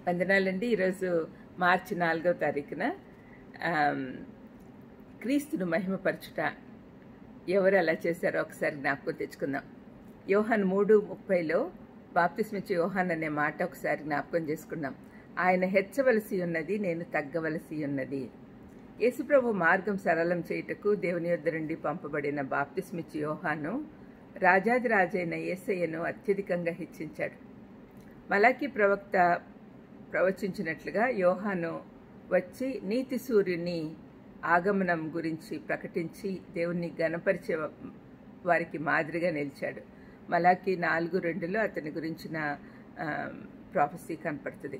వందనాలండి. ఈరోజు మార్చి 4వ తారీఖున క్రీస్తును మహిమపరచుట ఎవరు అలా చేశారో ఒకసారి జ్ఞాపకం తెచ్చుకుందాం. యోహాను 3:30లో బాప్తిస్మిచ్చే యోహాన్ అనే మాట ఒకసారి జ్ఞాపకం చేసుకుందాం. ఆయన హెచ్చవలసి ఉన్నది, నేను తగ్గవలసి ఉన్నది. యేసుప్రభు మార్గం సరళం చేయుటకు దేవుని యొద్ద నుండి పంపబడిన బాప్తిస్మిచ్చే యోహాను రాజాది రాజైన యేసయ్యను అత్యధికంగా హెచ్చించాడు. మలాకీ ప్రవక్త ప్రవచించినట్లుగా యోహాను వచ్చి నీతి సూర్యుని ఆగమనం గురించి ప్రకటించి దేవుణ్ణి గణపరిచే వారికి మాదిరిగా నిలిచాడు. మలాకీ 4:2లో అతని గురించిన ప్రాఫెసీ కనపడుతుంది.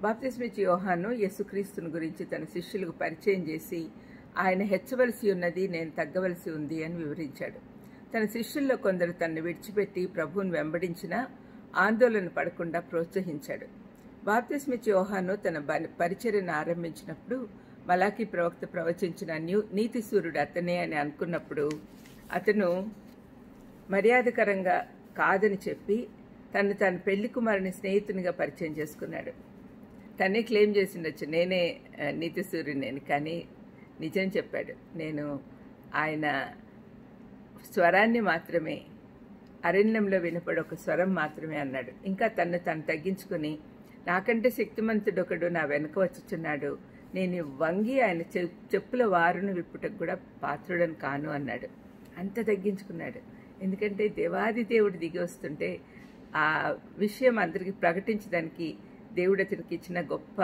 బాప్తిస్మిచ్చే యోహాను యేసుక్రీస్తుని గురించి తన శిష్యులకు పరిచయం చేసి ఆయన హెచ్చవలసి ఉన్నది, నేను తగ్గవలసి ఉంది అని వివరించాడు. తన శిష్యుల్లో కొందరు తనను విడిచిపెట్టి ప్రభువును వెంబడించినా ఆందోళన పడకుండా ప్రోత్సహించాడు. బాప్తిస్మిచ్చే యోహాను తన పరిచర్యను ఆరంభించినప్పుడు మలాకీ ప్రవక్త ప్రవచించిన నీతి సూర్యుడు అతనే అని అనుకున్నప్పుడు అతను మర్యాదకరంగా కాదని చెప్పి తన పెళ్లి కుమారుని స్నేహితునిగా పరిచయం చేసుకున్నాడు. తనే క్లెయిమ్ చేసిండొచ్చు, నేనే నీతి సూర్యుడిని, కానీ నిజం చెప్పాడు. నేను ఆయన స్వరాన్ని మాత్రమే, అరణ్యంలో వినపడే ఒక స్వరం మాత్రమే అన్నాడు. ఇంకా తను తగ్గించుకుని నాకంటే శక్తిమంతుడొకడు నా వెనక వచ్చుచున్నాడు, నేను వంగి ఆయన చెప్పుల వారును విప్పుటకు కూడా పాత్రుడని కాను అన్నాడు. అంత తగ్గించుకున్నాడు. ఎందుకంటే దేవాది దేవుడు దిగి వస్తుంటే ఆ విషయం అందరికీ ప్రకటించడానికి దేవుడు అతనికి ఇచ్చిన గొప్ప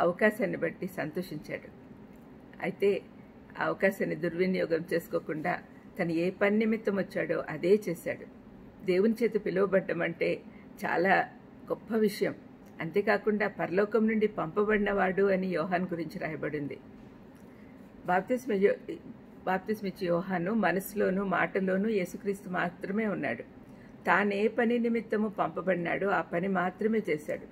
అవకాశాన్ని బట్టి సంతోషించాడు. అయితే ఆ అవకాశాన్ని దుర్వినియోగం చేసుకోకుండా తను ఏ పని నిమిత్తం వచ్చాడో అదే చేశాడు. దేవుని చేత పిలువబడ్డం అంటే చాలా గొప్ప విషయం. అంతేకాకుండా పరలోకం నుండి పంపబడినవాడు అని యోహాన్ గురించి రాయబడింది. బాప్తిస్మిచ్చే యోహాను మనసులోనూ మాటలోనూ యేసుక్రీస్తు మాత్రమే ఉన్నాడు. తానే పని నిమిత్తము పంపబడినాడో ఆ పని మాత్రమే చేశాడు.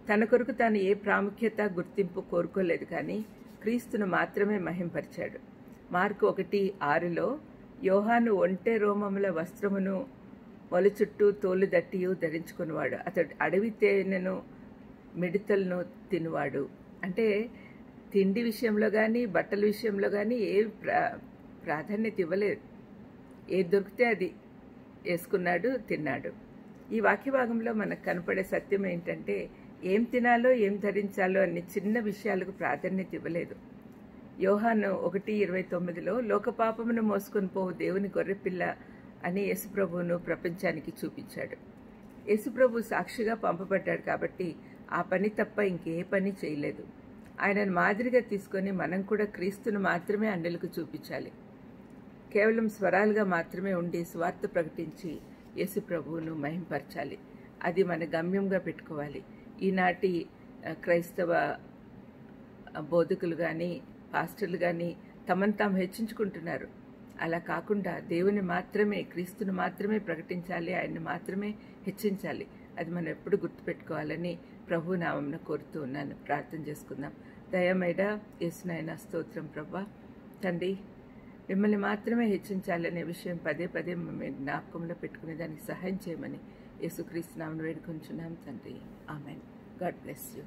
తన కొరకు తాను ఏ ప్రాముఖ్యత గుర్తింపు కోరుకోలేదు, కానీ క్రీస్తును మాత్రమే మహింపరిచాడు. మార్కు 1:6లో యోహాను ఒంటె రోమముల వస్త్రమును మొల చుట్టూ తోలు దట్టియు ధరించుకునేవాడు, అతడు అడవి తేనెను మిడతలను తినువాడు. అంటే తిండి విషయంలో కానీ బట్టల విషయంలో కానీ ఏ ప్రాధాన్యత ఇవ్వలేదు. ఏది దొరికితే అది వేసుకున్నాడు, తిన్నాడు. ఈ వాక్య భాగంలో మనకు కనపడే సత్యం ఏంటంటే ఏం తినాలో ఏం ధరించాలో అన్ని చిన్న విషయాలకు ప్రాధాన్యత ఇవ్వలేదు. యోహాను 1:29లో లోకపాపమును మోసుకొని పోవు దేవుని గొర్రెపిల్ల అని యేసుప్రభువును ప్రపంచానికి చూపించాడు. యేసుప్రభు సాక్షిగా పంపబడ్డాడు కాబట్టి ఆ పని తప్ప ఇంకే పని చేయలేదు. ఆయనను మాదిరిగా తీసుకొని మనం కూడా క్రీస్తును మాత్రమే అన్యులకు చూపించాలి. కేవలం స్వరాలుగా మాత్రమే ఉండి స్వార్థ ప్రకటించి యేసుప్రభువును మహింపరచాలి. అది మన గమ్యంగా పెట్టుకోవాలి. ఈనాటి క్రైస్తవ బోధకులు కానీ పాస్టర్లు కానీ తమను తాము హెచ్చించుకుంటున్నారు. అలా కాకుండా దేవుని మాత్రమే, క్రీస్తును మాత్రమే ప్రకటించాలి, ఆయన్ని మాత్రమే హెచ్చించాలి. అది మనం ఎప్పుడు గుర్తుపెట్టుకోవాలని ప్రభు నామమున కోరుతూ ఉన్నాను. ప్రార్థన చేసుకుందాం. దయమైడ యేసునాయన స్తోత్రం. ప్రభా తండ్రి, మిమ్మల్ని మాత్రమే హెచ్చించాలనే విషయం పదే పదే మేము జ్ఞాపకంలో పెట్టుకునే దానికి సహాయం చేయమని యేసుక్రీస్తు నామమున వేడుకొంచున్నాం తండ్రి. ఆమెన్. God bless you.